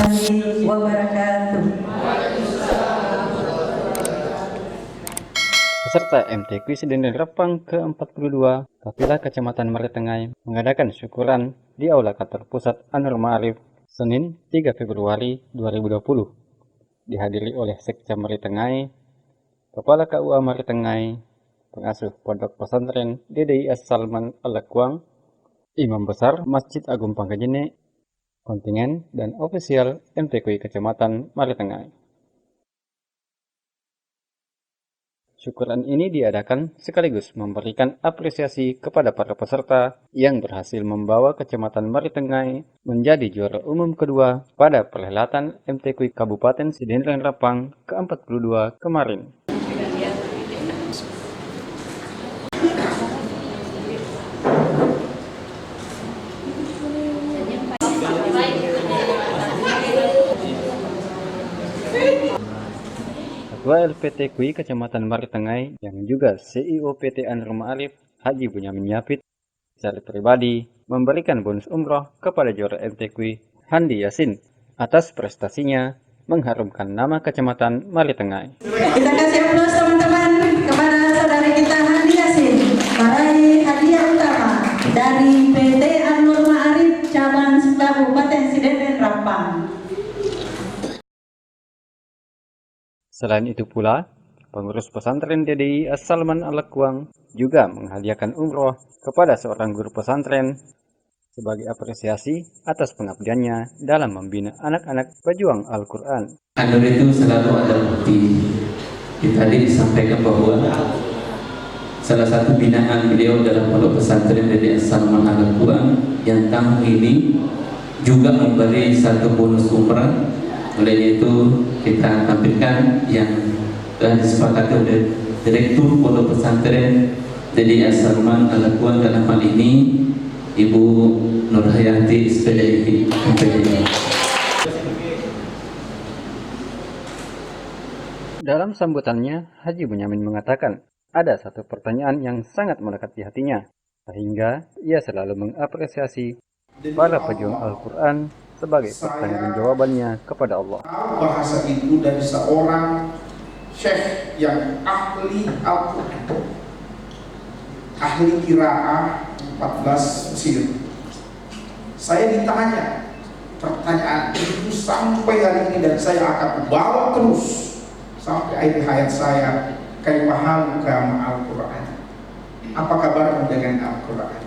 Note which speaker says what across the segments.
Speaker 1: warahmatullahi wabarakatuh.
Speaker 2: Peserta MTQ Sidendel Repang ke-42 Kafilah Kecamatan Maritengai mengadakan syukuran di Aula Kantor Pusat An-Nur Ma'arif Senin 3 Februari 2020 dihadiri oleh Sekcam Maritengai, Kepala KUA Maritengai, Pengasuh Pondok Pesantren DDI As-Salman Al-Lakwang, Imam Besar Masjid Agung Pangkajene, kontingen dan ofisial MTQ Kecamatan Maritengai. Syukuran ini diadakan sekaligus memberikan apresiasi kepada para peserta yang berhasil membawa Kecamatan Maritengai menjadi juara umum kedua pada perhelatan MTQ Kabupaten Sidendel Repang ke-42 kemarin. Ketua LPTQI Kecamatan Maritengai yang juga CEO PT An-Nur Ma'arif Haji Bunyamin Yapit secara pribadi memberikan bonus umroh kepada juara MTQ Handi Yasin atas prestasinya mengharumkan nama Kecamatan Maritengai.
Speaker 1: Kita kasih aplaus teman-teman kepada saudari kita Handi Yasin, meraih hadiah utama dari PT An-Nur Ma'arif Cabang Kabupaten Sidendel Repang.
Speaker 2: Selain itu pula, pengurus pesantren DDI As-Salman Al-Lakwang juga menghadiahkan umroh kepada seorang guru pesantren sebagai apresiasi atas pengabdiannya dalam membina anak-anak pejuang Al-Quran.
Speaker 3: An-Nur itu selalu ada bukti. Tadi disampaikan bahwa salah satu binaan beliau dalam pondok pesantren DDI As-Salman Al-Lakwang yang tahun ini juga memberi satu bonus umrah. Oleh itu kita tampilkan yang telah disepakati oleh Direktur Pondok Pesantren DDI As-Salman Al-Lakwang dalam hal ini Ibu Nur Hayati SPDI.
Speaker 2: Dalam sambutannya, Haji Bunyamin mengatakan ada satu pertanyaan yang sangat melekat di hatinya, sehingga ia selalu mengapresiasi para pejuang Al-Quran sebagai pertanggungjawabannya kepada Allah.
Speaker 4: Bahasa itu dari seorang syekh yang ahli Al-Quran, ahli qiraah 14 Mesir. Saya ditanya pertanyaan itu sampai hari ini dan saya akan bawa terus sampai akhir hayat saya. Kaifa haluka ma'al-Quran? Apa kabarmu dengan Al-Quran?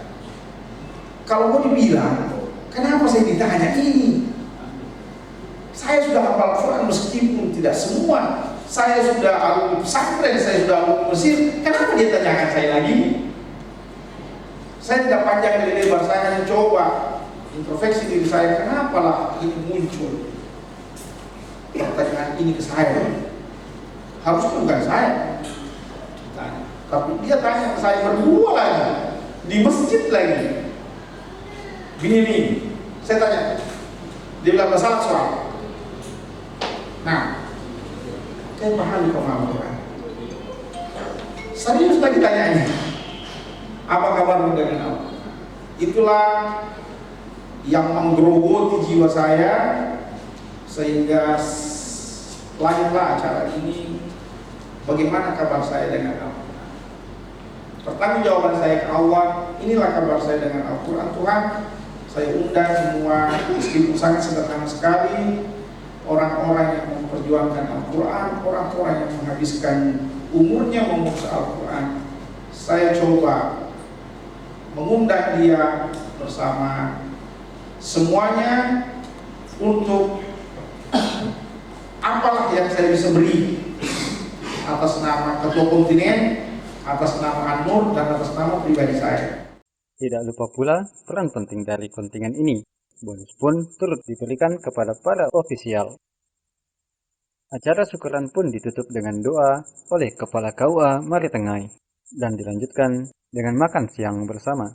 Speaker 4: Kalau mau dibilang, kenapa saya ditanya ini? Saya sudah hafal Quran meskipun tidak semua. Saya sudah alumni pesantren, saya sudah alumni Mesir. Kenapa dia tanyakan saya lagi? Saya tidak panjang dari lebar, saya hanya coba introspeksi diri saya. Kenapa lah ini muncul pertanyaan ini ke saya? Harusnya bukan saya, tapi dia tanya ke saya berdua lagi di masjid lagi. Gini nih, saya tanya, dia bilang masalah soal. Nah, kayak paham Al-Quran. Serius lagi tanyanya, apa kabarmu dengan Allah? Itulah yang menggerogoti jiwa saya sehingga lahirlah acara ini. Bagaimana kabar saya dengan Allah? Pertanggungjawaban saya ke Allah, inilah kabar saya dengan Al-Quran. Tuhan, saya undang semua, meskipun sangat sederhana sekali, orang-orang yang memperjuangkan Al-Quran, orang-orang yang menghabiskan umurnya mengurus Al-Quran. Saya coba mengundang dia bersama semuanya untuk apalah yang saya bisa beri atas nama Ketua Kontinen, atas nama An-Nur, dan atas nama pribadi saya.
Speaker 2: Tidak lupa pula peran penting dari kontingen ini. Bonus pun turut diberikan kepada para ofisial. Acara syukuran pun ditutup dengan doa oleh Kepala KUA Maritengai dan dilanjutkan dengan makan siang bersama.